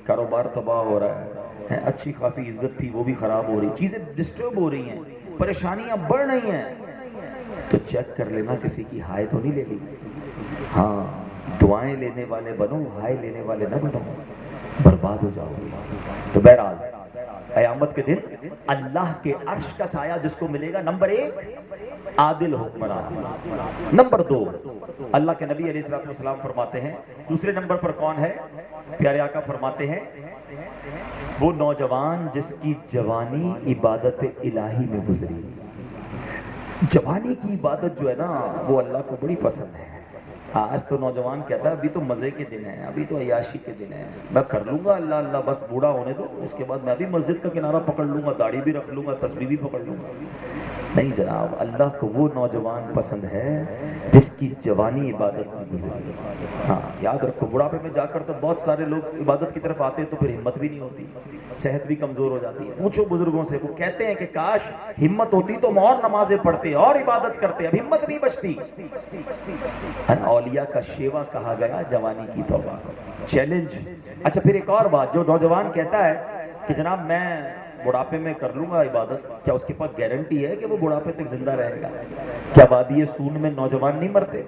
کاروبار تباہ ہو رہا ہے، اچھی خاصی عزت تھی وہ بھی خراب ہو رہی، چیزیں ڈسٹرب ہو رہی ہیں، پریشانیاں بڑھ رہی ہیں، تو چیک کر لینا کسی کی ہائے تو نہیں لے لی۔ ہاں دعائیں لینے والے بنو، ہائے لینے والے نہ بنو، برباد ہو جاؤ گے۔ تو بہرحال قیامت کے دن اللہ کے عرش کا سایہ جس کو ملے گا، نمبر 1 عادل حکمران، نمبر 2 اللہ کے نبی علیہ السلام فرماتے ہیں دوسرے نمبر پر کون ہے؟ پیارے آقا فرماتے ہیں وہ نوجوان جس کی جوانی عبادت الہی میں گزری۔ جوانی کی عبادت جو ہے نا وہ اللہ کو بڑی پسند ہے۔ آج تو نوجوان کہتا ہے ابھی تو مزے کے دن ہیں، ابھی تو عیاشی کے دن ہیں، میں کر لوں گا اللہ اللہ، بس بوڑھا ہونے دو، اس کے بعد میں بھی مسجد کا کنارہ پکڑ لوں گا، داڑھی بھی رکھ لوں گا، تسبیح بھی پکڑ لوں گا۔ نہیں جناب، اللہ کو وہ نوجوان پسند ہے جس کی جوانی عبادت میں گزری۔ ہاں یاد رکھو، بڑھاپے میں جا کر تو بہت سارے لوگ عبادت کی طرف آتے ہیں تو پھر ہمت بھی نہیں ہوتی، صحت بھی کمزور ہو جاتی ہے۔ پوچھو بزرگوں سے، وہ کہتے ہیں کہ کاش ہمت ہوتی تو ہم اور نمازیں پڑھتے اور عبادت کرتے، اب ہمت نہیں بچتی۔ اولیاء کا شیوا کہا گیا جوانی کی توبہ کو، چیلنج۔ اچھا پھر ایک اور بات، جو نوجوان کہتا ہے کہ جناب میں بڑھاپے میں کر لوں گا عبادت، کیا اس کے پاس گارنٹی ہے کہ وہ بڑھاپے تک زندہ رہے گا؟ کیا وادی سون میں نوجوان نہیں مرتے؟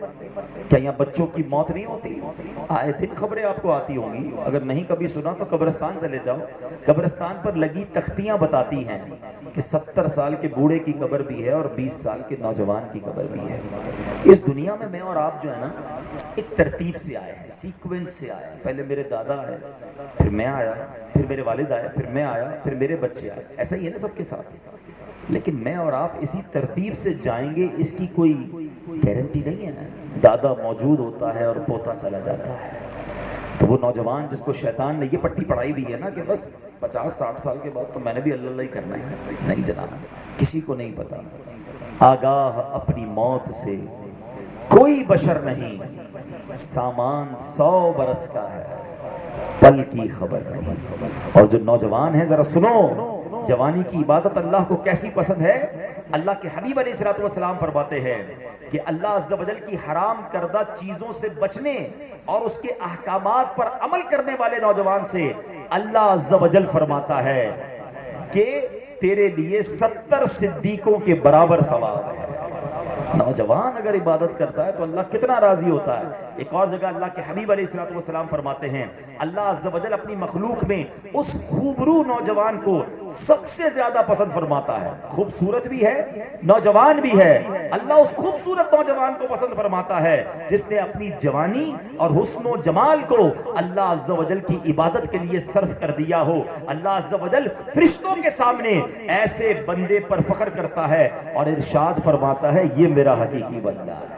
کیا یہاں بچوں کی موت نہیں ہوتی؟ آئے دن خبریں آپ کو آتی ہوں گی، اگر نہیں کبھی سنا تو قبرستان چلے جاؤ، قبرستان پر لگی تختیاں بتاتی ہیں کہ 70 سال کے بوڑھے کی قبر بھی ہے اور 20 سال کے نوجوان کی قبر بھی ہے۔ اس دنیا میں اور آپ جو ہے نا ایک ترتیب سے آئے ہیں، سیکوینس سے آئے ہیں، پہلے میرے دادا آئے، پھر میں آیا، پھر میرے والد آئے، پھر میں آیا، پھر میرے بچے آئے، ایسا ہی ہے نا سب کے ساتھ۔ لیکن میں اور آپ اسی ترتیب سے جائیں گے اس کی کوئی گارنٹی نہیں ہے۔ دادا موجود ہوتا ہے اور پوتا چلا جاتا ہے۔ تو وہ نوجوان جس کو شیطان نے یہ پٹی پڑھائی بھی ہے نا کہ بس 50-60 سال کے بعد تو میں نے بھی اللہ اللہ ہی کرنا ہے، نہیں جناب، کسی کو نہیں پتا۔ آگاہ اپنی موت سے کوئی بشر نہیں، سامان 100 برس کا ہے، پل کی خبر نہیں۔ اور جو نوجوان ہیں ذرا سنو، جوانی کی عبادت اللہ کو کیسی پسند ہے۔ اللہ کے حبیب علیہ السلام فرماتے ہیں کہ اللہ عز و جل کی حرام کردہ چیزوں سے بچنے اور اس کے احکامات پر عمل کرنے والے نوجوان سے اللہ عز و جل فرماتا ہے کہ تیرے لیے 70 صدیقوں کے برابر ثواب ہے۔ نوجوان اگر عبادت کرتا ہے تو اللہ کتنا راضی ہوتا ہے۔ ایک اور جگہ اللہ کے حبیب علیہ السلام فرماتے ہیں اللہ عز و جل اپنی مخلوق میں اس خوبرو نوجوان کو سب سے زیادہ پسند فرماتا ہے۔ خوبصورت بھی ہے، نوجوان بھی ہے، اللہ اس خوبصورت نوجوان کو پسند فرماتا ہے جس نے اپنی جوانی اور حسن و جمال کو اللہ عز و جل کی عبادت کے لیے صرف کر دیا ہو۔ اللہ عز و جل فرشتوں کے سامنے ایسے بندے پر فخر کرتا ہے اور ارشاد فرماتا ہے یہ میرا حقیقی بندہ ہے۔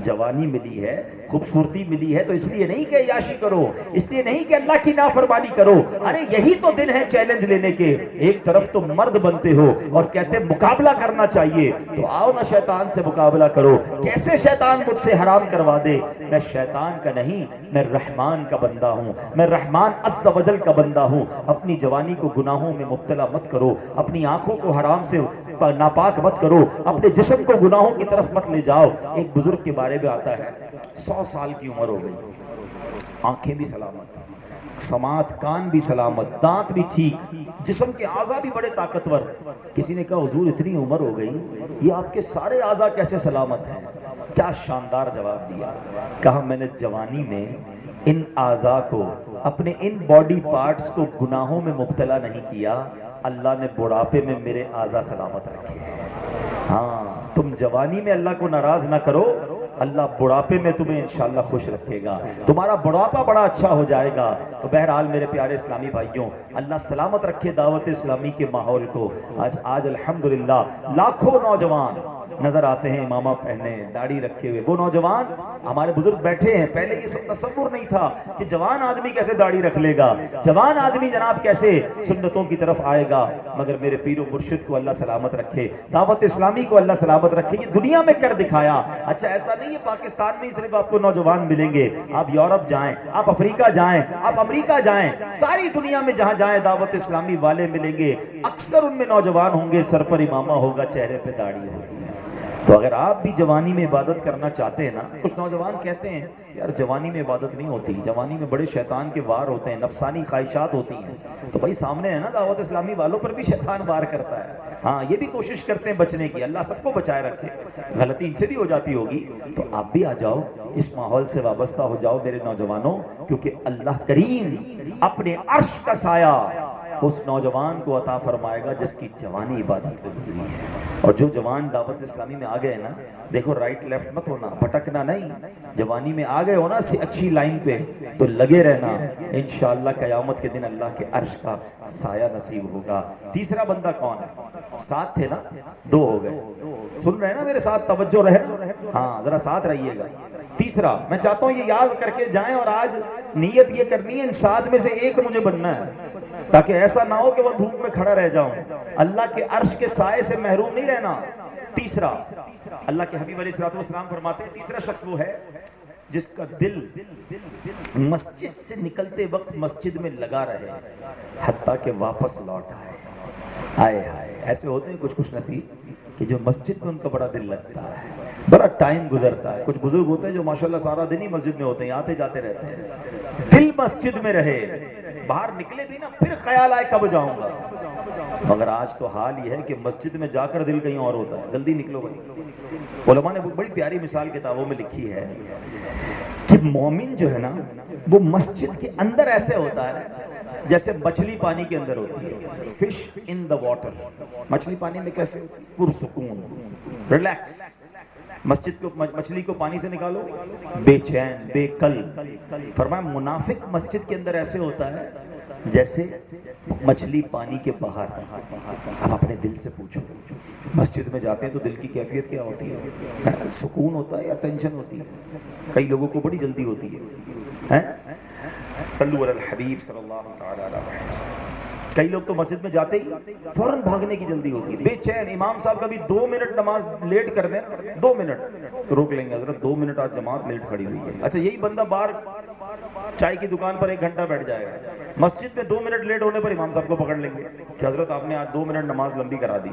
جوانی ملی ہے، خوبصورتی ملی ہے تو اس لیے نہیں کہ عیاشی کرو، اس لیے نہیں کہ اللہ کی نافرمانی کرو، ارے یہی تو دن ہے چیلنج لینے کے۔ ایک طرف تو مرد بنتے ہو اور کہتے مقابلہ کرنا چاہیے، تو آؤ نا شیطان سے مقابلہ کرو۔ کیسے شیطان مجھ سے حرام کروا دے؟ میں شیطان کا نہیں، میں رحمان کا بندہ ہوں، میں رحمان عز و جل کا بندہ ہوں۔ اپنی جوانی کو گناہوں میں مبتلا مت کرو، اپنی آنکھوں کو حرام سے ناپاک مت کرو، اپنے جسم کو گناہوں کی طرف مت لے جاؤ۔ ایک بزرگ کے بارے میں آتا ہے 100 سال کی عمر ہو گئی، آنکھیں بھی سلامت، سماعت کان بھی سلامت، دانت بھی ٹھیک، جسم کے اعضاء بھی بڑے طاقتور۔ کسی نے کہا حضور اتنی عمر ہو گئی، یہ آپ کے سارے اعضاء کیسے سلامت ہیں؟ کیا شاندار جواب دیا، کہا میں نے جوانی میں ان اعضاء کو، اپنے ان باڈی پارٹس کو گناہوں میں مبتلا نہیں کیا، اللہ نے بڑھاپے میں میرے اعضاء سلامت رکھے ہیں۔ ہاں تم جوانی میں اللہ کو ناراض نہ کرو، اللہ بڑھاپے میں تمہیں انشاءاللہ خوش رکھے گا، تمہارا بڑھاپا بڑا اچھا ہو جائے گا۔ تو بہرحال میرے پیارے اسلامی بھائیوں، اللہ سلامت رکھے دعوت اسلامی کے ماحول کو۔ آج الحمدللہ لاکھوں نوجوان نظر آتے ہیں امامہ پہنے، داڑھی رکھے ہوئے، وہ نوجوان ہمارے بزرگ بیٹھے ہیں۔ پہلے یہ تصور نہیں تھا کہ جوان آدمی کیسے داڑھی رکھ لے گا، جوان آدمی جناب کیسے سنتوں کی طرف آئے گا، مگر میرے پیر و مرشد کو اللہ سلامت رکھے، دعوت اسلامی کو اللہ سلامت رکھے، یہ دنیا میں کر دکھایا۔ اچھا ایسا نہیں ہے پاکستان میں ہی صرف آپ کو نوجوان ملیں گے، آپ یورپ جائیں، آپ افریقہ جائیں، آپ امریکہ جائیں، ساری دنیا میں جہاں جائیں دعوت اسلامی والے ملیں گے، اکثر ان میں نوجوان ہوں گے، سر پر امامہ ہوگا، چہرے پہ داڑھی ہوگی۔ تو اگر آپ بھی جوانی میں عبادت کرنا چاہتے ہیں نا، کچھ نوجوان کہتے ہیں یار جوانی میں عبادت نہیں ہوتی، جوانی میں بڑے شیطان کے وار ہوتے ہیں، نفسانی خواہشات ہوتی ہیں، تو بھائی سامنے ہے نا دعوت اسلامی والوں پر بھی شیطان وار کرتا ہے، ہاں یہ بھی کوشش کرتے ہیں بچنے کی، اللہ سب کو بچائے رکھے، غلطی ان سے بھی ہو جاتی ہوگی، تو آپ بھی آ جاؤ، اس ماحول سے وابستہ ہو جاؤ میرے نوجوانوں، کیونکہ اللہ کریم اپنے عرش کا سایہ اس نوجوان کو عطا فرمائے گا جس کی جوانی عبادت پہ گزری ہے۔ اور جو جوان دعوت اسلامی میں آ گئے نا، دیکھو رائٹ لیفٹ مت ہونا، بھٹکنا نہیں، جوانی میں آ گئے ہو نا اچھی لائن پہ تو لگے رہنا، انشاءاللہ قیامت کے دن اللہ کے عرش کا سایہ نصیب ہوگا۔ تیسرا بندہ کون ہے؟ 7 تھے نا، 2 ہو گئے، سن رہے ہیں نا میرے ساتھ، توجہ رہے نا، ہاں ذرا ساتھ رہیے گا۔ تیسرا میں چاہتا ہوں یہ یاد کر کے جائیں، اور آج نیت یہ کرنی ہے ان 7 میں سے ایک مجھے بننا ہے، تاکہ ایسا نہ ہو کہ وہ دھوپ میں کھڑا رہ جاؤں، اللہ کے عرش کے سائے سے محروم نہیں رہنا۔ تیسرا، اللہ کے حبیب علیہ الصلوۃ والسلام فرماتے ہیں تیسرا شخص وہ ہے جس کا دل مسجد سے نکلتے وقت مسجد میں لگا رہے حتیٰ کہ واپس لوٹ آئے۔ آئے ہائے، ایسے ہوتے ہیں کچھ نصیب کہ جو مسجد میں ان کا بڑا دل لگتا ہے، بڑا ٹائم گزرتا ہے۔ کچھ بزرگ ہوتے ہیں جو ماشاءاللہ سارا دن ہی مسجد میں ہوتے ہیں، آتے جاتے رہتے ہیں، دل مسجد میں رہے، باہر نکلے بھی نا پھر خیال آئے کب جاؤں گا۔ مگر آج تو حال یہ ہے کہ مسجد میں جا کر دل کہیں اور ہوتا ہے، جلدی نکلو بھائی۔ علماء نے بڑی پیاری مثال کتابوں میں لکھی ہے کہ مومن جو ہے نا وہ مسجد کے اندر ایسے ہوتا ہے جیسے مچھلی پانی کے اندر ہوتی ہے، فش ان دا واٹر، مچھلی پانی میں کیسے پرسکون، ریلیکس۔ مسجد کو مچھلی کو پانی سے نکالو بے چین بے کل، فرمایا منافق مسجد کے اندر ایسے ہوتا ہے جیسے مچھلی پانی کے باہر۔ اب اپنے دل سے پوچھو، مسجد میں جاتے ہیں تو دل کی کیفیت کیا ہوتی ہے؟ سکون ہوتا ہے یا ٹینشن ہوتی ہے؟ کئی لوگوں کو بڑی جلدی ہوتی ہے، صلو علی الحبیب صلی اللہ تعالی علیہ وسلم۔ کئی لوگ تو مسجد میں جاتے ہی فوراً بھاگنے کی جلدی ہوتی ہے، بے چین۔ امام صاحب کبھی 2 منٹ نماز لیٹ کر دیں، 2 منٹ تو روک لیں گے، حضرت 2 منٹ آج جماعت لیٹ کھڑی ہوئی ہے۔ اچھا یہی بندہ باہر چائے کی دکان پر 1 گھنٹہ بیٹھ جائے گا، مسجد میں 2 منٹ لیٹ ہونے پر امام صاحب کو پکڑ لیں گے کہ حضرت آپ نے آج 2 منٹ نماز لمبی کرا دی،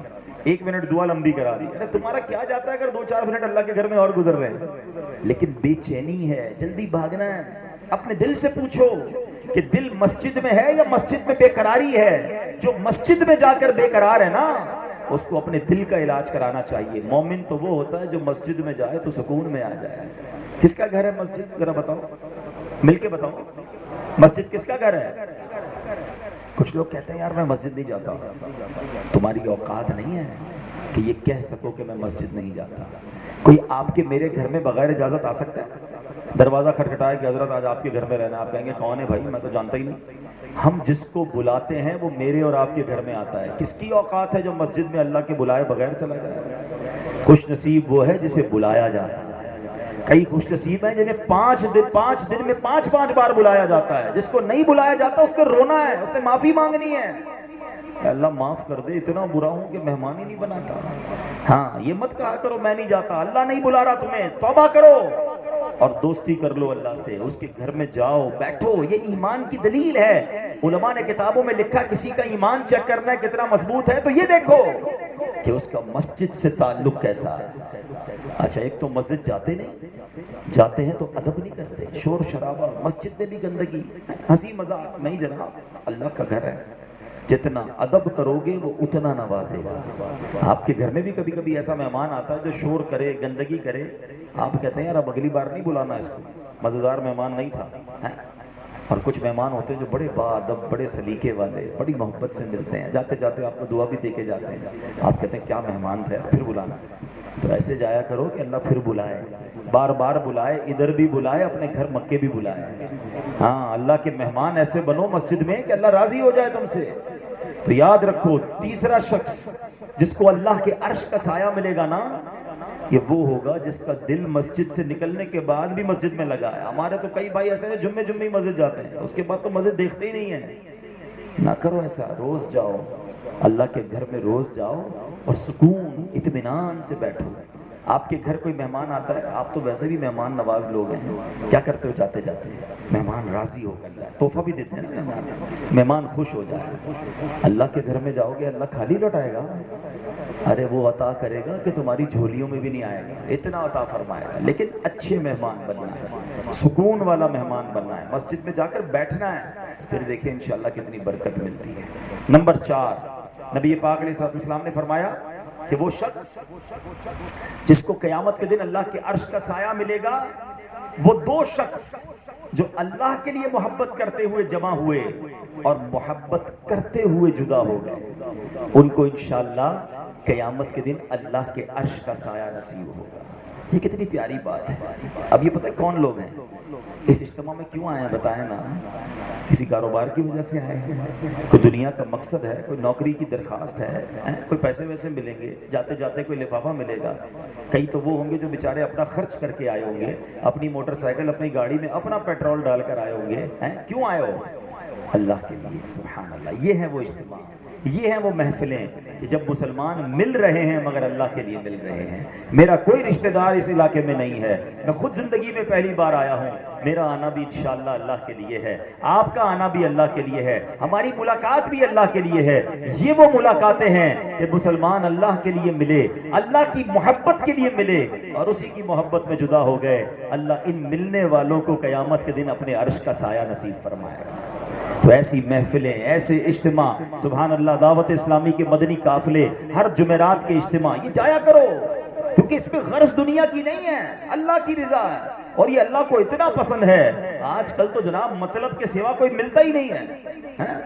1 منٹ دعا لمبی کرا دی۔ ارے تمہارا کیا جاتا ہے اگر 2-4 منٹ اللہ کے گھر میں اور گزر رہے ہیں؟ لیکن بے چینی ہے، جلدی بھاگنا ہے۔ اپنے دل سے پوچھو کہ دل مسجد میں ہے یا مسجد میں بے قراری ہے؟ جو مسجد میں جا کر بے قرار ہے نا اس کو اپنے دل کا علاج کرانا چاہیے۔ مومن تو وہ ہوتا ہے جو مسجد میں جائے تو سکون میں آ جائے۔ کس کا گھر ہے مسجد؟ ذرا بتاؤ، مل کے بتاؤ، مسجد کس کا گھر ہے؟ کچھ لوگ کہتے ہیں یار میں مسجد نہیں جاتا، تمہاری اوقات نہیں ہے کہ یہ کہہ سکو کہ میں مسجد نہیں جاتا۔ کوئی آپ کے میرے گھر میں بغیر اجازت آ سکتا ہے؟ دروازہ کھٹکھٹائے کہ حضرت آج آپ کے گھر میں رہنا، آپ کہیں گے کون ہے بھائی، میں تو جانتا ہی نہیں۔ ہم جس کو بلاتے ہیں وہ میرے اور آپ کے گھر میں آتا ہے۔ کس کی اوقات ہے جو مسجد میں اللہ کے بلائے بغیر چلا جائے؟ خوش نصیب وہ ہے جسے بلایا جاتا ہے۔ کئی خوش نصیب ہیں جنہیں 5 دن میں 5 بار بلایا جاتا ہے، جس کو نہیں بلایا جاتا اس کو رونا ہے، اس نے معافی مانگنی ہے، اے اللہ معاف کر دے، اتنا برا ہوں کہ مہمان ہی نہیں بناتا۔ ہاں یہ مت کہا کرو میں نہیں جاتا، اللہ نہیں بلا رہا تمہیں، توبہ کرو اور دوستی کر لو اللہ سے، اس کے گھر میں جاؤ بیٹھو، یہ ایمان کی دلیل ہے۔ علماء نے کتابوں میں لکھا کسی کا ایمان چیک کرنا ہے کتنا مضبوط ہے تو یہ دیکھو کہ اس کا مسجد سے تعلق کیسا ہے۔ اچھا ایک تو مسجد جاتے نہیں، جاتے ہیں تو ادب نہیں کرتے، شور شرابہ، مسجد میں بھی گندگی، ہنسی مذاق نہیں جناب، اللہ کا گھر ہے، جتنا ادب کرو گے وہ اتنا نوازے گا۔ آپ کے گھر میں بھی کبھی کبھی ایسا مہمان آتا ہے جو شور کرے گندگی کرے، آپ کہتے ہیں یار اب اگلی بار نہیں بلانا اس کو، مزیدار مہمان نہیں تھا۔ اور کچھ مہمان ہوتے ہیں جو بڑے باادب بڑے سلیقے والے بڑی محبت سے ملتے ہیں، جاتے جاتے آپ کو دعا بھی دے کے جاتے ہیں، آپ کہتے ہیں کیا مہمان تھے پھر بلانا۔ تو ایسے جایا کرو کہ اللہ پھر بلائے، بار بار بلائے، ادھر بھی بلائے، اپنے گھر مکے بھی بلائے۔ ہاں اللہ کے مہمان ایسے بنو مسجد میں کہ اللہ راضی ہو جائے تم سے۔ تو یاد رکھو تیسرا شخص جس کو اللہ کے عرش کا سایہ ملے گا نا، یہ وہ ہوگا جس کا دل مسجد سے نکلنے کے بعد بھی مسجد میں لگا ہے۔ ہمارے تو کئی بھائی ایسے ہیں جمعے ہی مسجد جاتے ہیں، اس کے بعد تو مسجد دیکھتے ہی نہیں ہیں۔ نہ کرو ایسا، روز جاؤ اللہ کے گھر میں، روز جاؤ اور سکون اطمینان سے بیٹھو۔ آپ کے گھر کوئی مہمان آتا ہے، آپ تو ویسے بھی مہمان نواز لوگ ہیں، کیا کرتے ہو جاتے جاتے مہمان راضی ہو کر جائے، تحفہ بھی دیتے ہیں نا، مہمان خوش ہو جائے۔ اللہ کے گھر میں جاؤ گے اللہ خالی لوٹائے گا؟ ارے وہ عطا کرے گا کہ تمہاری جھولیوں میں بھی نہیں آئے گا، اتنا عطا فرمائے گا، لیکن اچھے مہمان بننا ہے، سکون والا مہمان بننا ہے، مسجد میں جا کر بیٹھنا ہے، پھر دیکھیں انشاءاللہ کتنی برکت ملتی ہے۔ نمبر 4، نبی پاک علیہ السلام نے فرمایا کہ وہ شخص جس کو قیامت کے دن اللہ کے عرش کا سایہ ملے گا، وہ 2 شخص جو اللہ کے لیے محبت کرتے ہوئے جمع ہوئے اور محبت کرتے ہوئے جدا ہو گئے، ان کو انشاءاللہ قیامت کے دن اللہ کے عرش کا سایہ نصیب ہوگا۔ یہ کتنی پیاری بات ہے۔ اب یہ پتہ ہے کون لوگ ہیں اس اجتماع میں، کیوں آئے ہیں بتائیں نا؟ کسی کاروبار کی وجہ سے آئے ہیں، کوئی دنیا کا مقصد ہے، کوئی نوکری کی درخواست ہے، کوئی پیسے ویسے ملیں گے، جاتے جاتے کوئی لفافہ ملے گا، کئی تو وہ ہوں گے جو بیچارے اپنا خرچ کر کے آئے ہوں گے، اپنی موٹر سائیکل اپنی گاڑی میں اپنا پیٹرول ڈال کر آئے ہوں گے۔ کیوں آئے ہو؟ اللہ کے لیے۔ سبحان اللہ، یہ ہے وہ اجتماع، یہ ہیں وہ محفلیں کہ جب مسلمان مل رہے ہیں مگر اللہ کے لیے مل رہے ہیں۔ میرا کوئی رشتہ دار اس علاقے میں نہیں ہے، میں خود زندگی میں پہلی بار آیا ہوں، میرا آنا بھی انشاءاللہ اللہ کے لیے ہے، آپ کا آنا بھی اللہ کے لیے ہے، ہماری ملاقات بھی اللہ کے لیے ہے۔ یہ وہ ملاقاتیں ہیں کہ مسلمان اللہ کے لیے ملے، اللہ کی محبت کے لیے ملے اور اسی کی محبت میں جدا ہو گئے۔ اللہ ان ملنے والوں کو قیامت کے دن اپنے عرش کا سایہ نصیب فرمائے گا۔ تو ایسی محفلیں، ایسے اجتماع، سبحان اللہ، دعوت اسلامی کے مدنی قافلے، ہر جمعرات کے اجتماع، یہ جایا کرو، کیونکہ اس میں غرض دنیا کی نہیں ہے، اللہ کی رضا ہے، اور یہ اللہ کو اتنا پسند ہے۔ آج کل تو جناب مطلب کے سوا کوئی ملتا ہی نہیں ہے،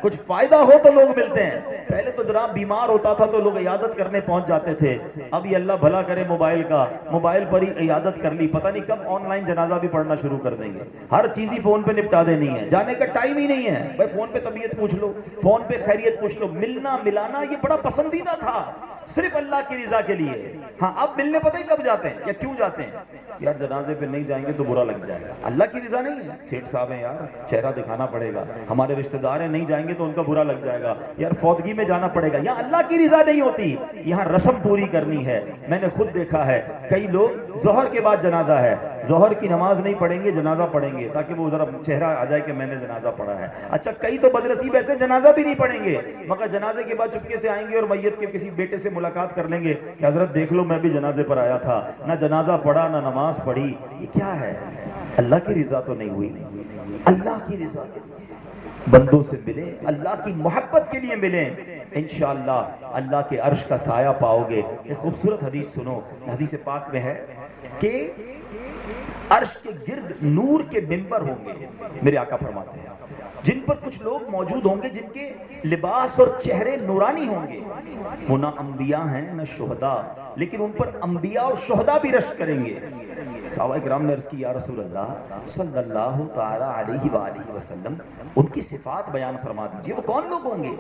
کچھ فائدہ ہو تو لوگ ملتے ہیں۔ پہلے تو جناب بیمار ہوتا تھا تو لوگ عیادت کرنے پہنچ جاتے تھے، اب یہ اللہ بھلا کرے موبائل کا، موبائل پر ہی عیادت کر لی، پتہ نہیں کب آن لائن جنازہ بھی پڑھنا شروع کر دیں گے، ہر چیز ہی فون پہ نپٹا دینی ہے، جانے کا ٹائم ہی نہیں ہے، بھائی فون پہ طبیعت پوچھ لو، فون پہ خیریت پوچھ لو۔ ملنا ملانا یہ بڑا پسندیدہ تھا صرف اللہ کی رضا کے لیے۔ ہاں اب ملنے پتہ ہی کب جاتے ہیں یا کیوں جاتے ہیں؟ یار جنازے پہ نہیں جائیں گے تو برا لگ جائے گا، اللہ کی رضا نہیں ہے، سیٹھ صاحب ہیں یار چہرہ دکھانا پڑے گا، ہمارے رشتہ دار ہیں نہیں جائیں گے تو ان کا برا لگ جائے گا، یار فوتگی میں جانا پڑے گا، یہاں اللہ کی رضا نہیں ہوتی، یہاں رسم پوری کرنی ہے۔ میں نے خود دیکھا ہے کئی لوگ ظہر کے بعد جنازہ ہے، ظہر کی نماز نہیں پڑھیں گے، جنازہ پڑھیں گے تاکہ وہ ذرا چہرہ آ جائے کہ میں نے جنازہ پڑھا ہے۔ اچھا کئی تو بدنصیب ایسے جنازہ بھی نہیں پڑھیں گے مگر جنازے کے بعد چپکے سے آئیں گے اور میت کے کسی بیٹے سے ملاقات کر لیں گے کہ حضرت دیکھ لو میں بھی جنازے پر آیا تھا، نہ جنازہ پڑھا نہ نماز پڑھی۔ یہ کیا ہے؟ اللہ کی رضا تو نہیں ہوئی۔ اللہ کی رضا کے لیے بندوں سے ملیں، اللہ کی محبت کے لیے ملیں، انشاءاللہ اللہ کے عرش کا سایہ پاؤ گے۔ ایک خوبصورت حدیث سنو، حدیث پاک میں ہے کہ عرش کے گرد نور کے منبر ہوں گے، میرے آقا فرماتے ہیں، جن پر کچھ لوگ موجود ہوں گے جن کے لباس اور چہرے نورانی ہوں گے، وہ نہ انبیاء ہیں نہ شہداء، لیکن ان پر انبیاء اور شہداء بھی رشک کریں گے۔ صحابہ کرام نے عرض کی یا رسول اللہ صلی اللہ تعالی علیہ وآلہ وسلم ان کی صفات بیان فرما دیجئے، وہ کون لوگ ہوں گے؟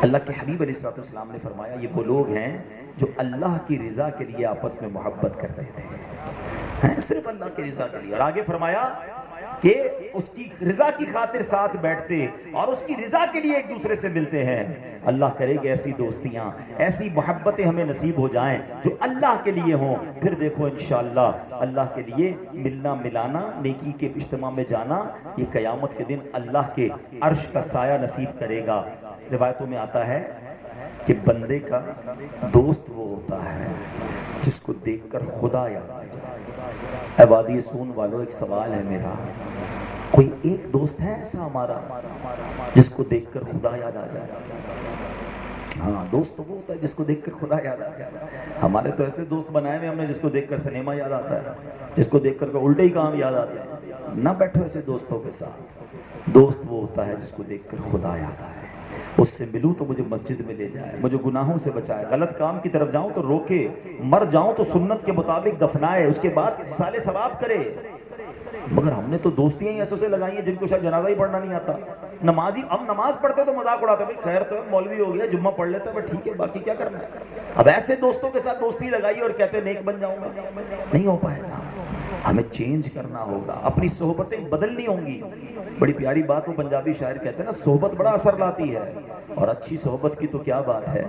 اللہ کے حبیب علیہ السلام نے فرمایا یہ وہ لوگ ہیں جو اللہ کی رضا کے لیے آپس میں محبت کرتے تھے، صرف اللہ کی رضا کے لیے، اور آگے فرمایا کہ اس کی رضا کی خاطر ساتھ بیٹھتے اور اس کی رضا کے لیے ایک دوسرے سے ملتے ہیں۔ اللہ کرے کہ ایسی دوستیاں، ایسی محبتیں ہمیں نصیب ہو جائیں جو اللہ کے لیے ہوں، پھر دیکھو انشاءاللہ اللہ کے لیے ملنا ملانا، نیکی کے اجتماع میں جانا، یہ قیامت کے دن اللہ کے عرش کا سایہ نصیب کرے گا۔ روایتوں میں آتا ہے کہ بندے کا دوست وہ ہوتا ہے جس کو دیکھ کر خدا یاد آ جائے۔ اے وادی سون والوں ایک سوال ہے میرا، کوئی ایک دوست ہے ایسا ہمارا جس کو دیکھ کر خدا یاد آ جائے؟ ہاں دوست تو وہ ہوتا ہے جس کو دیکھ کر خدا یاد آ جائے۔ ہمارے تو ایسے دوست بنائے ہوئے ہم نے جس کو دیکھ کر سنیما یاد آتا ہے، جس کو دیکھ کر الٹے ہی کام یاد آتے ہیں۔ نہ بیٹھو ایسے دوستوں کے ساتھ، دوست وہ ہوتا ہے جس کو دیکھ کر خدا یاد آئے، اس سے ملوں تو مجھے مسجد میں لے جائے، مجھے گناہوں سے بچائے، غلط کام کی طرف جاؤں تو روکے، مر جاؤں تو سنت کے مطابق دفنائے، اس کے بعد سالے ثواب کرے۔ مگر ہم نے تو دوستیاں ہی ایسوں سے لگائی ہیں جن کو شاید جنازہ ہی پڑھنا نہیں آتا، نمازی ہم نماز پڑھتے تو مذاق اڑاتے ہیں، خیر تو ہے مولوی ہو گیا جمعہ پڑھ لیتا ہے بس ٹھیک ہے باقی کیا کرنا ہے۔ اب ایسے دوستوں کے ساتھ دوستی لگائی اور کہتے ہیں نیک بن جاؤں گا، نہیں ہو پائے گا، ہمیں چینج کرنا ہوگا، اپنی صحبتیں بدلنی ہوں گی۔ بڑی پیاری بات وہ پنجابی شاعر کہتے ہیں نا، صحبت بڑا اثر لاتی ہے، اور اچھی صحبت کی تو کیا بات ہے،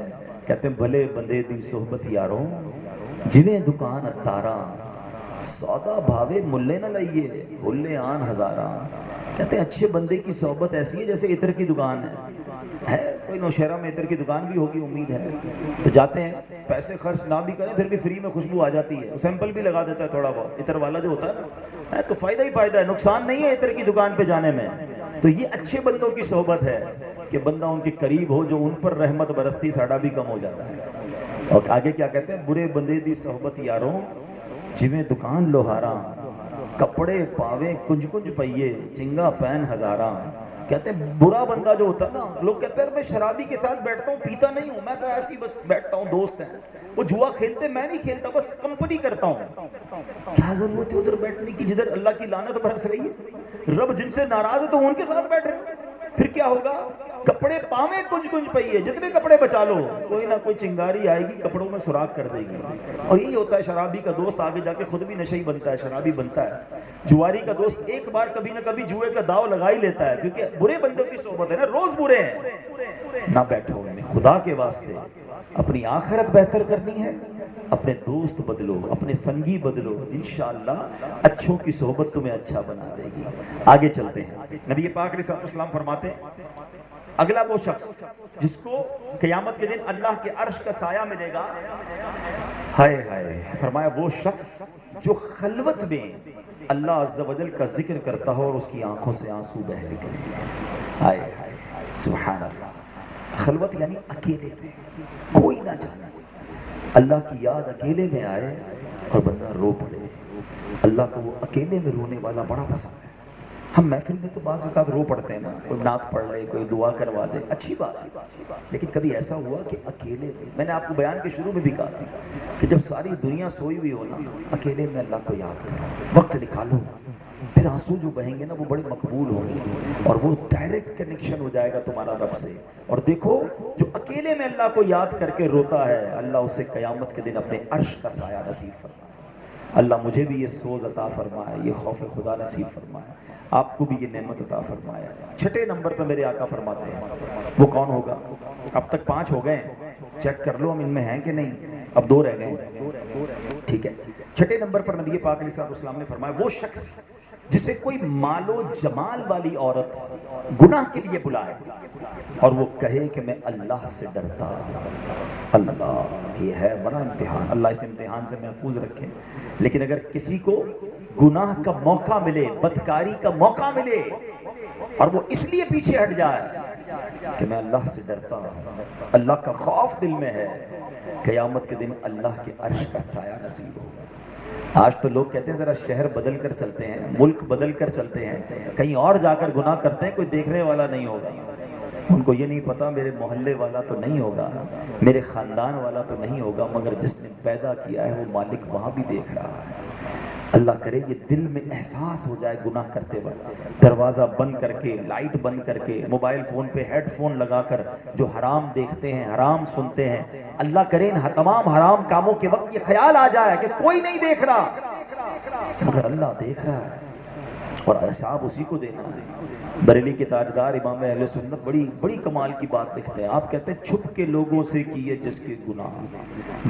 کہتے ہیں بھلے بندے دی صحبت یاروں جویں دکان اتاراں، سودا بھاوے ملے نہ لئیے بھلے آن ہزاراں۔ کہتے ہیں اچھے بندے کی صحبت ایسی ہے جیسے عطر کی دکان ہے، ہے کوئی نوشہرہ میں عطر کی دکان بھی ہوگی امید ہے، تو جاتے ہیں، پیسے خرچ نہ بھی کریں پھر بھی فری میں خوشبو آ جاتی ہے، سیمپل بھی لگا دیتا ہے تھوڑا بہت، عطر والا جو ہوتا ہے نا، تو فائدہ ہی فائدہ ہے، نقصان نہیں ہے عطر کی دکان پہ جانے میں۔ تو یہ اچھے بندوں کی صحبت ہے کہ بندہ ان کے قریب ہو، جو ان پر رحمت برستی ساڑا بھی کم ہو جاتا ہے۔ اور آگے کیا کہتے ہیں، برے بندے دی صحبت یاروں جویں دکان لوہاراں، کپڑے پاوے کنج کنج پئیے چنگا پین ہزاراں۔ کہتے ہیں برا بندہ جو ہوتا ہے نا، لوگ کہتے ہیں میں شرابی کے ساتھ بیٹھتا ہوں، پیتا نہیں ہوں، میں تو ایسی بس بیٹھتا ہوں، دوست ہیں وہ جوا کھیلتے، میں نہیں کھیلتا، بس کمپنی کرتا ہوں۔ کیا ضرورت ہے ادھر بیٹھنے کی جدھر اللہ کی لعنت برس رہی ہے؟ رب جن سے ناراض ہے تو ان کے ساتھ بیٹھ رہے ہیں، پھر کیا ہوگا؟ کپڑے پاویں کنج کنج پئیے، جتنے کپڑے بچا لو کوئی نہ کوئی چنگاری آئے گی کپڑوں میں سراخ کر دے گی۔ اور یہی ہوتا ہے شرابی کا دوست، آگے جا کے خود بھی نشئی بنتا ہے، شرابی بنتا ہے۔ جواری کا دوست ایک بار کبھی نہ کبھی جوئے کا داؤ لگا ہی لیتا ہے، کیونکہ برے بندوں کی صحبت ہے نا، روز برے ہیں۔ نہ بیٹھو ان میں، خدا کے واسطے اپنی آخرت بہتر کرنی ہے، اپنے دوست بدلو، اپنے سنگی بدلو، انشاءاللہ اچھوں کی صحبت تمہیں اچھا بنا دے گی۔ آگے چلتے ہیں، نبی پاک علیہ السلام فرماتے ہیں اگلا وہ شخص جس کو قیامت کے دن اللہ کے عرش کا سایہ ملے گا، ہائے ہائے، فرمایا وہ شخص جو خلوت میں اللہ عز و جل کا ذکر کرتا ہو اور اس کی آنکھوں سے آنسو بہہ نکلے، ہائے ہائے سبحان اللہ۔ خلوت یعنی اکیلے میں، کوئی نہ جانے، اللہ کی یاد اکیلے میں آئے اور بندہ رو پڑے۔ اللہ کو وہ اکیلے میں رونے والا بڑا پسند ہے۔ ہم محفل میں تو بعض اوقات رو پڑتے ہیں نا، کوئی نعت پڑھ لے، کوئی دعا کروا دے، اچھی بات ہے، لیکن کبھی ایسا ہوا کہ اکیلے میں نے آپ کو بیان کے شروع میں بھی کہا تھا کہ جب ساری دنیا سوئی ہوئی ہو نا، اکیلے میں اللہ کو یاد کرو، وقت نکالو، پھر آنسو جو بہیں گے نا وہ بڑے مقبول ہوں گے اور وہ ڈائریکٹ کنیکشن ہو جائے گا تمہارا رب سے۔ اور دیکھو جو اکیلے میں اللہ کو یاد کر کے روتا ہے، اللہ اسے قیامت کے دن اپنے عرش کا سایہ نصیب فرمائے۔ اللہ مجھے بھی یہ سوز عطا فرمائے، یہ خوف خدا نصیب فرمائے، آپ کو بھی یہ نعمت عطا فرمائے۔ چھٹے نمبر پہ میرے آقا فرماتے ہیں وہ کون ہوگا؟ اب تک 5 ہو گئے، چیک کر لو ہم ان میں ہیں کہ نہیں، اب 2 رہ گئے، ٹھیک ہے۔ چھٹے نمبر پر نبی پاک علیہ السلام نے فرمایا وہ شخص جسے کوئی مال و جمال والی عورت گناہ کے لیے بلائے اور وہ کہے کہ میں اللہ سے ڈرتا ہوں۔ اللہ، یہ ہے بڑا امتحان، اللہ اس امتحان سے محفوظ رکھے۔ لیکن اگر کسی کو گناہ کا موقع ملے، بدکاری کا موقع ملے اور وہ اس لیے پیچھے ہٹ جائے کہ میں اللہ سے ڈرتا ہوں، اللہ کا خوف دل میں ہے، قیامت کے دن اللہ کے عرش کا سایہ نصیب ہوگا۔ آج تو لوگ کہتے ہیں ذرا شہر بدل کر چلتے ہیں، ملک بدل کر چلتے ہیں، کہیں اور جا کر گناہ کرتے ہیں، کوئی دیکھنے والا نہیں ہوگا۔ ان کو یہ نہیں پتا میرے محلے والا تو نہیں ہوگا، میرے خاندان والا تو نہیں ہوگا، مگر جس نے پیدا کیا ہے وہ مالک وہاں بھی دیکھ رہا ہے۔ اللہ کرے یہ دل میں احساس ہو جائے گناہ کرتے وقت، دروازہ بند کر کے، لائٹ بند کر کے، موبائل فون پہ ہیڈ فون لگا کر جو حرام دیکھتے ہیں، حرام سنتے ہیں، اللہ کرے ان تمام حرام کاموں کے وقت یہ خیال آ جائے کہ کوئی نہیں دیکھ رہا مگر اللہ دیکھ رہا ہے اور حساب اسی کو دینا ہے۔ بریلی کے تاجدار امام اہل سنت بڑی کمال کی بات لکھتے ہیں، آپ کہتے ہیں چھپ کے لوگوں سے کیے جس کے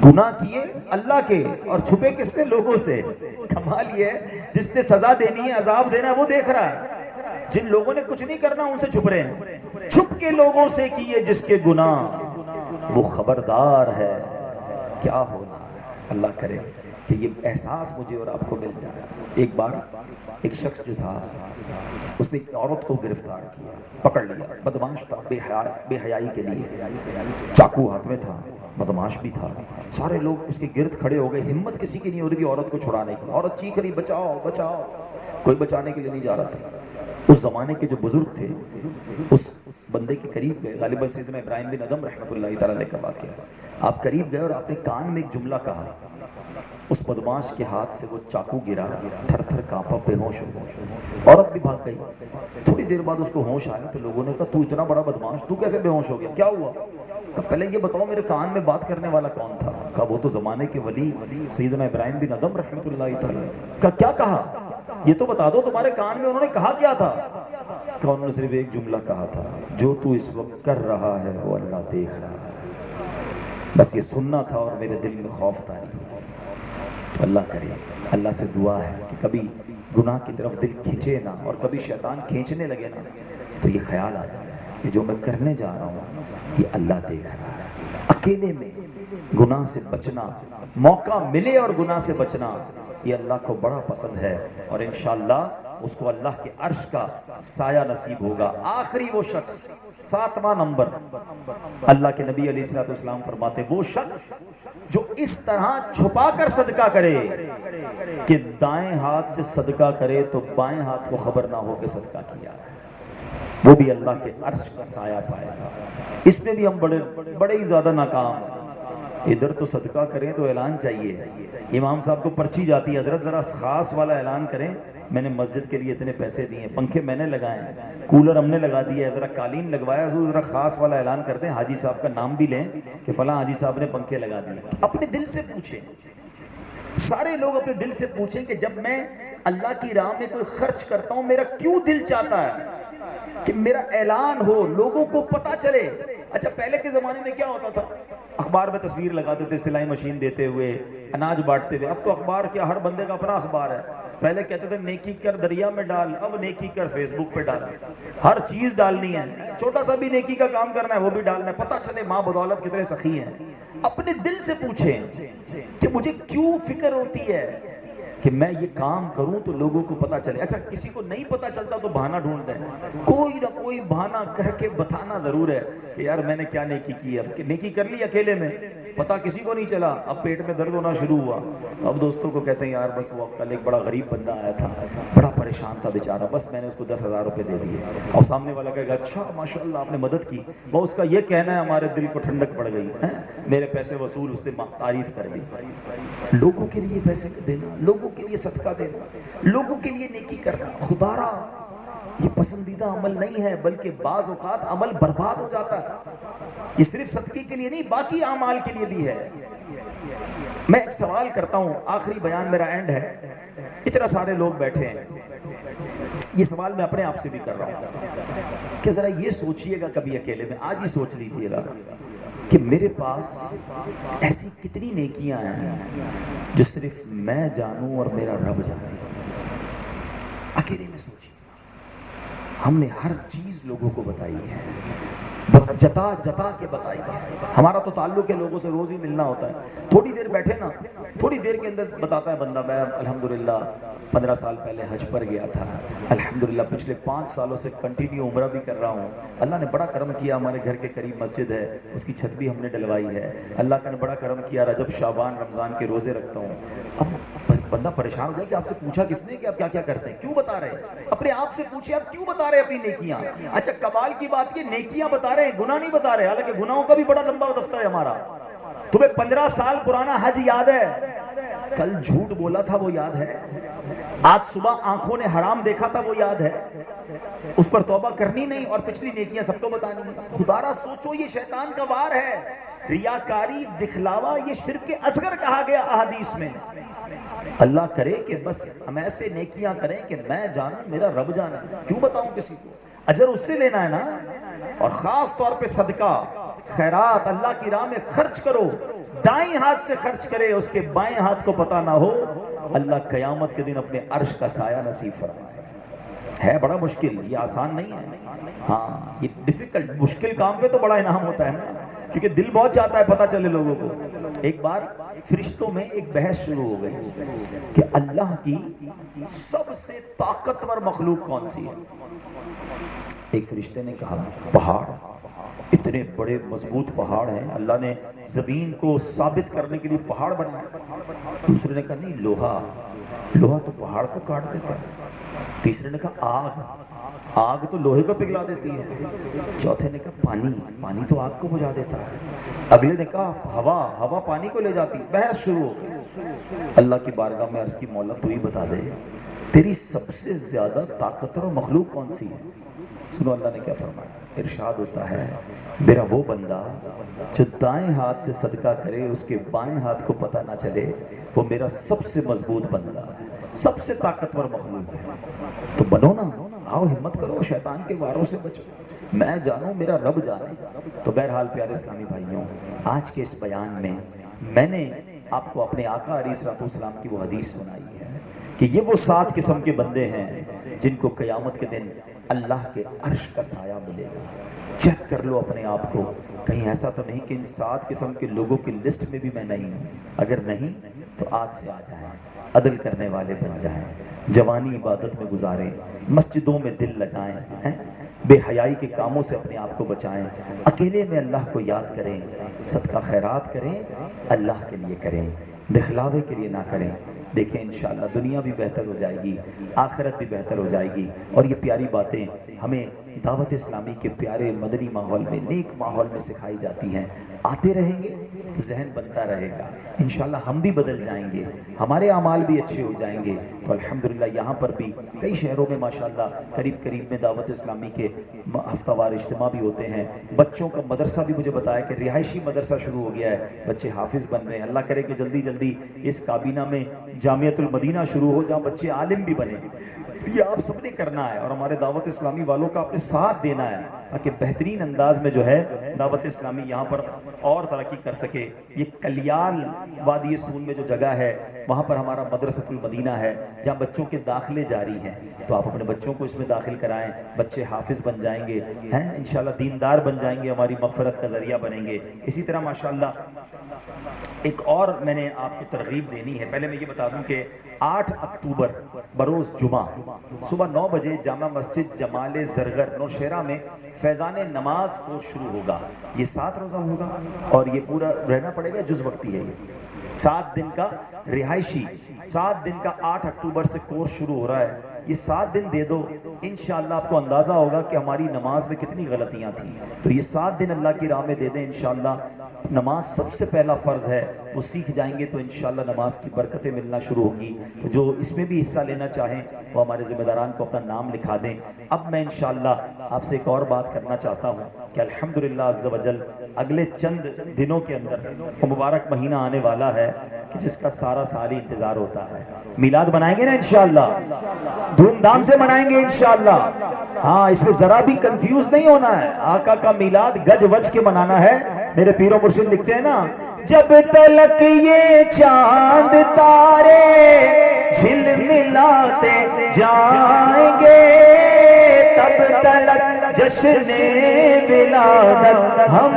گناہ کیے اللہ کے، اور چھپے کس سے؟ لوگوں سے۔ کمال یہ ہے جس نے سزا دینی ہے، عذاب دینا ہے، وہ دیکھ رہا ہے، جن لوگوں نے کچھ نہیں کرنا ان سے چھپ رہے ہیں۔ چھپ کے لوگوں سے کیے جس کے گناہ، وہ خبردار ہے کیا ہونا ہے۔ اللہ کرے کہ یہ احساس مجھے اور آپ کو مل جائے۔ ایک بار ایک شخص جو تھا اس نے ایک عورت کو گرفتار کیا، پکڑ لیا، بدماش تھا، بے حیائی کے لیے، چاقو ہاتھ میں تھا، بدماش بھی تھا، سارے لوگ اس کے گرد کھڑے ہو گئے، ہمت کسی کی نہیں ہو رہی تھی عورت کو چھڑانے کی، عورت چیخ رہی بچاؤ بچاؤ، کوئی بچانے کے لیے نہیں جا رہا تھا۔ اس زمانے کے جو بزرگ تھے اس بندے کے قریب گئے، غالباً سیدنا ابراہیم بن ادم رحمۃ اللہ تعالی علیہ کا واقعہ، آپ قریب گئے اور آپ نے کان میں ایک جملہ کہا، اس بدماش کے ہاتھ سے وہ چاقو گرا، تھر تھر کانپا، بے ہوش ہو گیا، عورت بھی بھاگ گئی۔ تھوڑی دیر بعد اس کو ہوش آیا تو لوگوں نے کہا تو اتنا بڑا بدماش، تو کیسے بے ہوش ہو گیا، کیا ہوا؟ کہا پہلے یہ بتاؤ میرے کان میں بات کرنے والا کون تھا؟ کہا وہ تو زمانے کے ولی سیدنا ابراہیم بن ادم رحمۃ اللہ تعالی۔ کہا کیا کہا؟ یہ تو بتا دو تمہارے کان میں انہوں نے کہا کیا تھا؟ کہا انہوں نے صرف ایک جملہ کہا تھا، جو تو اس وقت کر رہا ہے وہ اللہ دیکھ رہا ہے۔ بس یہ سننا تھا اور میرے دل میں خوف طاری ہوا۔ تو اللہ کرے، اللہ سے دعا ہے کہ کبھی گناہ کی طرف دل کھینچے نہ، اور کبھی شیطان کھینچنے لگے نا تو یہ خیال آ جائے کہ جو میں کرنے جا رہا ہوں یہ اللہ دیکھ رہا ہے. اکیلے میں گناہ سے بچنا، موقع ملے اور گناہ سے بچنا، یہ اللہ کو بڑا پسند ہے، اور انشاءاللہ اس کو اللہ کے عرش کا سایہ نصیب ہوگا. آخری وہ شخص، 7واں نمبر، اللہ کے نبی علیہ الصلوۃ والسلام فرماتے وہ شخص جو اس طرح چھپا کر صدقہ کرے کہ دائیں ہاتھ سے صدقہ کرے تو بائیں ہاتھ کو خبر نہ ہو کہ صدقہ کیا ہے، وہ بھی اللہ کے عرش کا سایہ پائے گا. اس میں بھی ہم بڑے ہی زیادہ ناکام ہیں. ادھر تو صدقہ کریں تو اعلان چاہیے، امام صاحب کو پرچی جاتی ہے، حضرت ذرا خاص والا اعلان کریں، میں نے مسجد کے لیے اتنے پیسے دیے ہیں، پنکھے میں نے لگائے ہیں، کولر ہم نے لگا دیا ہے، ذرا قالین لگوایا، حضور ذرا خاص والا اعلان کرتے ہیں، حاجی صاحب کا نام بھی لیں کہ فلاں حاجی صاحب نے پنکھے لگا دیے. اپنے دل سے پوچھیں، سارے لوگ اپنے دل سے پوچھیں کہ جب میں اللہ کی راہ میں کوئی خرچ کرتا ہوں میرا کیوں دل چاہتا ہے کہ میرا اعلان ہو، لوگوں کو پتا چلے. اچھا پہلے کے زمانے میں کیا ہوتا تھا؟ اخبار میں تصویر لگاتے تھے، سلائی مشین دیتے ہوئے، اناج بانٹتے ہوئے. اب تو اخبار کیا، ہر بندے کا اپنا اخبار ہے. پہلے کہتے تھے نیکی کر دریا میں ڈال، اب نیکی کر فیس بک پہ ڈال. ہر چیز ڈالنی ہے، چھوٹا سا بھی نیکی کا کام کرنا ہے وہ بھی ڈالنا ہے، پتہ چلے ماں بدولت کتنے سخی ہیں. اپنے دل سے پوچھیں کہ مجھے کیوں فکر ہوتی ہے کہ میں یہ کام کروں تو لوگوں کو پتا چلے. اچھا کسی کو نہیں پتا چلتا تو بہانہ ڈھونڈتے ہیں، کوئی نہ کوئی بہانہ کر کے بتانا ضرور ہے کہ یار میں نے کیا نیکی کی. اب نیکی کر لی اکیلے میں، پتا کسی کو نہیں چلا، اب پیٹ میں درد ہونا شروع ہوا تو اب دوستوں کو کہتے ہیں یار بس وہ کل ایک بڑا غریب بندہ آیا تھا، بڑا پریشان تھا بیچارہ، بس میں نے اس کو 10,000 روپے دے دیے. اور سامنے والا کہے گا اچھا ماشاءاللہ آپ نے مدد کی، وہ اس کا یہ کہنا ہے ہمارے دل کو ٹھنڈک پڑ گئی، میرے پیسے وصول، اس نے تعریف کر دی. لوگوں کے لیے پیسے دینا، لوگوں کے لیے صدقہ دینا، لوگوں کے لیے نیکی کرنا، خدا را یہ پسندیدہ عمل نہیں ہے، بلکہ بعض اوقات عمل برباد ہو جاتا ہے. یہ صرف صدقے کے لیے نہیں، باقی اعمال کے لیے بھی ہے. میں ایک سوال کرتا ہوں، آخری بیان میرا اینڈ ہے، اتنا سارے لوگ بیٹھے ہیں، یہ سوال میں اپنے آپ سے بھی کر رہا ہوں کہ ذرا یہ سوچئے گا کبھی اکیلے میں، آج ہی سوچ لیجئے گا کہ میرے پاس ایسی کتنی نیکیاں ہیں جو صرف میں جانوں اور میرا رب جانے. اکیلے میں سوچیے، ہم نے ہر چیز لوگوں کو بتائی ہے، جتا جتا کے بتائی ہے. ہمارا تو تعلق ہے لوگوں سے، روز ہی ملنا ہوتا ہے، تھوڑی دیر بیٹھے نا، تھوڑی دیر کے اندر بتاتا ہے بندہ میں الحمدللہ 15 سال پہلے حج پر گیا تھا، الحمدللہ پچھلے 5 سالوں سے کنٹینیو عمرہ بھی کر رہا ہوں، اللہ نے بڑا کرم کیا، ہمارے گھر کے قریب مسجد ہے، اس کی چھت بھی ہم نے ڈلوائی ہے، اللہ کا نے بڑا کرم کیا، رجب شعبان رمضان کے روزے رکھتا ہوں. اب بندہ پریشان ہو جائے کہ آپ سے پوچھا کس نے کہ آپ کیا کیا کرتے ہیں، کیوں بتا رہے ہیں؟ اپنے آپ سے پوچھیں آپ کیوں بتا رہے ہیں اپنی نیکیاں. اچھا کمال کی بات یہ نیکیاں بتا رہے ہیں، گناہ نہیں بتا رہے، حالانکہ گناہوں کا بھی بڑا لمبا دفتر ہے ہمارا. تمہیں 15 سال پرانا حج یاد ہے؟ کل جھوٹ بولا تھا وہ یاد ہے؟ آج صبح آنکھوں نے حرام دیکھا تھا وہ یاد ہے؟ اس پر توبہ کرنی نہیں اور پچھلی نیکیاں سب کو بتانی ہیں. خدا را سوچو، یہ شیطان کا وار ہے. ریاکاری، دکھلاوا، یہ شرک اصغر کہا گیا احادیث میں. اللہ کرے کہ بس ہم ایسے نیکیاں کریں کہ میں جانوں میرا رب جانا. کیوں بتاؤں کسی کو؟ اجر اس سے لینا ہے نا. اور خاص طور پہ صدقہ خیرات اللہ کی راہ میں خرچ کرو، دائیں ہاتھ سے خرچ کرے، اس کے بائیں ہاتھ کو پتہ نہ ہو، اللہ قیامت کے دن اپنے عرش کا سایہ نصیب فرمائے. ہے بڑا مشکل، یہ آسان نہیں ہے. ہاں یہ ڈیفیکلٹ، مشکل کام پہ تو بڑا انعام ہوتا ہے نا، کیونکہ دل بہت چاہتا ہے پتہ چلے لوگوں کو. ایک بار فرشتوں میں ایک بحث شروع ہو گئی کہ اللہ کی سب سے طاقتور مخلوق کون سی ہے. ایک فرشتے نے کہا پہاڑ، اتنے بڑے مضبوط پہاڑ ہیں، اللہ نے زمین کو ثابت کرنے کے لیے پہاڑ بنایا. دوسرے نے کہا نہیں لوہا، لوہا تو پہاڑ کو کاٹ دیتا ہے. تیسرے نے کہا آگ، آگ تو لوہے کو پگھلا دیتی ہے. چوتھے نے کہا پانی، پانی تو آگ کو بجھا دیتا ہے. اگلے نے کہا ہوا، ہوا پانی کو لے جاتی. بحث شروع ہو گئی. اللہ کی بارگاہ میں عرض کی مولا تو ہی بتا دے تیری سب سے زیادہ طاقتور مخلوق کون سی ہے. سنو اللہ نے کیا فرمایا. ارشاد ہوتا ہے میرا وہ بندہ جو دائیں ہاتھ سے صدقہ کرے اس کے بائیں ہاتھ کو پتہ نہ چلے، وہ میرا سب سے مضبوط بندہ ہے، سب سے طاقتور مخلوق ہے. تو بنو نا، آؤ ہمت کرو، شیطان کے واروں سے بچو، میں جانوں میرا رب جانے. تو بہرحال پیارے اسلامی بھائیوں، آج کے اس بیان میں نے آپ کو اپنے آقا علیہ الصلوۃ والسلام کی وہ حدیث سنائی ہے کہ یہ وہ 7 قسم کے بندے ہیں جن کو قیامت کے دن اللہ کے عرش کا سایہ ملے گا. چیک کر لو اپنے آپ کو, کہیں ایسا تو نہیں کہ ان 7 قسم کے لوگوں کی لسٹ میں بھی میں نہیں ہوں. اگر نہیں تو آج سے آ جائیں, عدل کرنے والے بن جائیں, جوانی عبادت میں گزاریں, مسجدوں میں دل لگائیں, بے حیائی کے کاموں سے اپنے آپ کو بچائیں, اکیلے میں اللہ کو یاد کریں, صدقہ خیرات کریں, اللہ کے لیے کریں, دکھلاوے کے لیے نہ کریں. دیکھیں انشاءاللہ دنیا بھی بہتر ہو جائے گی, آخرت بھی بہتر ہو جائے گی. اور یہ پیاری باتیں ہمیں دعوت اسلامی کے پیارے مدنی ماحول میں, نیک ماحول میں سکھائی جاتی ہیں. آتے رہیں گے تو ذہن بنتا رہے گا, انشاءاللہ ہم بھی بدل جائیں گے, ہمارے اعمال بھی اچھے ہو جائیں گے. تو الحمدللہ یہاں پر بھی کئی شہروں میں ماشاءاللہ قریب میں دعوت اسلامی کے ہفتہ وار اجتماع بھی ہوتے ہیں. بچوں کا مدرسہ بھی مجھے بتایا کہ رہائشی مدرسہ شروع ہو گیا ہے, بچے حافظ بن رہے ہیں. اللہ کرے کہ جلدی اس کابینہ میں جامعۃ المدینہ شروع ہو جہاں بچے عالم بھی بنے. یہ آپ سب نے کرنا ہے اور ہمارے دعوت اسلامی والوں کا اپنے ساتھ دینا ہے تاکہ بہترین انداز میں جو ہے دعوت اسلامی یہاں پر اور ترقی کر سکے. یہ کلیال وادی سون میں جو جگہ ہے وہاں پر ہمارا مدرسۃ المدینہ ہے جہاں بچوں کے داخلے جاری ہیں. تو آپ اپنے بچوں کو اس میں داخل کرائیں, بچے حافظ بن جائیں گے, ہیں انشاءاللہ دیندار بن جائیں گے, ہماری مغفرت کا ذریعہ بنیں گے. اسی طرح ماشاءاللہ ایک اور میں نے آپ کو ترغیب دینی ہے. پہلے میں یہ بتا دوں کہ 8 اکتوبر بروز جمعہ صبح 9 بجے جامع مسجد جمال زرگر نوشہرہ میں فیضان نماز کو شروع ہوگا. یہ 7 روزہ ہوگا اور یہ پورا رہنا پڑے گا, جز وقتی ہے. یہ 7 دن کا رہائشی, 7 دن کا 8 اکتوبر سے کورس شروع ہو رہا ہے. یہ 7 دن دے دو, انشاءاللہ آپ کو اندازہ ہوگا کہ ہماری نماز میں کتنی غلطیاں تھیں. تو یہ 7 دن اللہ کی راہ میں دے دیں, انشاءاللہ نماز سب سے پہلا فرض ہے, وہ سیکھ جائیں گے تو انشاءاللہ نماز کی برکتیں ملنا شروع ہوگی. تو جو اس میں بھی حصہ لینا چاہیں وہ ہمارے ذمہ داران کو اپنا نام لکھا دیں. اب میں انشاءاللہ آپ سے ایک اور بات کرنا چاہتا ہوں کہ الحمدللہ عز و جل اگلے چند دنوں کے اندر وہ مبارک مہینہ آنے والا ہے کہ جس کا سارا سال ہی انتظار ہوتا ہے. میلاد منائیں گے نا انشاءاللہ, دھوم دھام سے منائیں گے انشاءاللہ. ہاں اس میں ذرا بھی کنفیوز نہیں ہونا ہے, آقا کا میلاد گج وج کے منانا ہے. میرے پیر و مرشد لکھتے ہیں نا, جب تلک یہ چاند تارے جھلملاتے جائیں گے تب تلک جشن ولادت ہم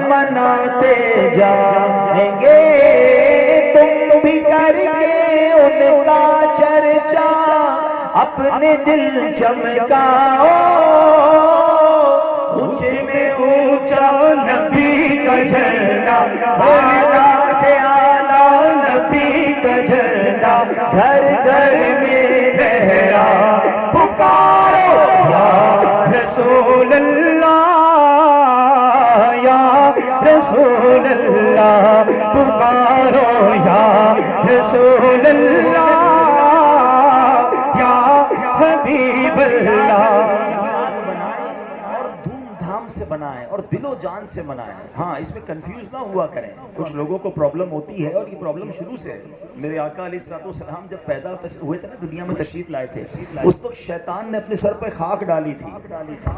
مناتے جائیں گے. تم بھی کر کے ان کا چرچا اپنے دل چمکاؤ, اونچے میں اونچا نبی کا جھنڈا, اعلیٰ سے اعلیٰ نبی کا جھنڈا, گھر گھر میں لہرا پکارو یا رسول اللہ, یا رسول اللہ, پکارو یا رسول اللہ, یا حبیب اللہ. سے بنائیں اور دل و جان سے منائیں. ہاں اس میں کنفیوز نہ ہوا کریں. کچھ لوگوں کو پرابلم ہوتی ہے اور یہ پرابلم شروع سے ہے. میرے آقا علیہ السلام جب پیدا ہوئے تھے نا, دنیا میں تشریف لائے تھے, اس وقت شیطان نے اپنے سر پہ خاک ڈالی تھی.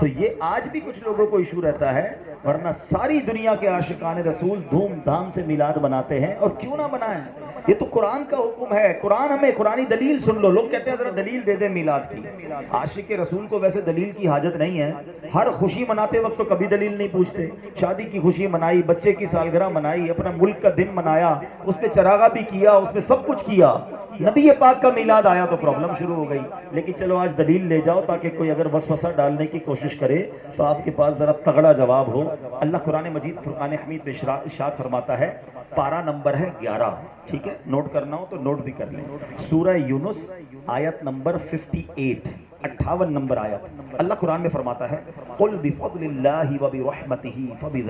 تو یہ آج بھی کچھ لوگوں کو ایشو رہتا ہے, ورنہ ساری دنیا کے عاشقان رسول دھوم دھام سے میلاد مناتے ہیں. اور کیوں نہ منائیں, یہ تو قرآن کا حکم ہے. قرآن ہمیں قرآنی دلیل سن لو. لوگ کہتے ہیں ذرا دلیل دے دیں میلاد کی. عاشق رسول کو ویسے دلیل کی حاجت نہیں ہے. ہر خوشی مناتے وقت تو کبھی دلیل نہیں پوچھتے. شادی کی خوشی منائی, بچے کی سالگرہ منائی, اپنا ملک کا دن منایا, اس میں چراغا بھی کیا, اس میں سب کچھ کیا. نبی پاک کا میلاد آیا تو پرابلم شروع ہو گئی. لیکن چلو آج دلیل لے جاؤ تاکہ کوئی اگر وسوسہ ڈالنے کی کوشش کرے تو آپ کے پاس ذرا تگڑا جواب ہو. اللہ قرآن مجید فرقان حمید میں ارشاد فرماتا ہے, پارہ نمبر ہے 11. ٹھیک ہے, نوٹ کرنا ہو تو نوٹ بھی کر لیں. سورہ یونس آیت نمبر 58, 58 نمبر آیت. اللہ قرآن میں فرماتا ہے, قل بفضل اللہ وبرحمتہ فبذلک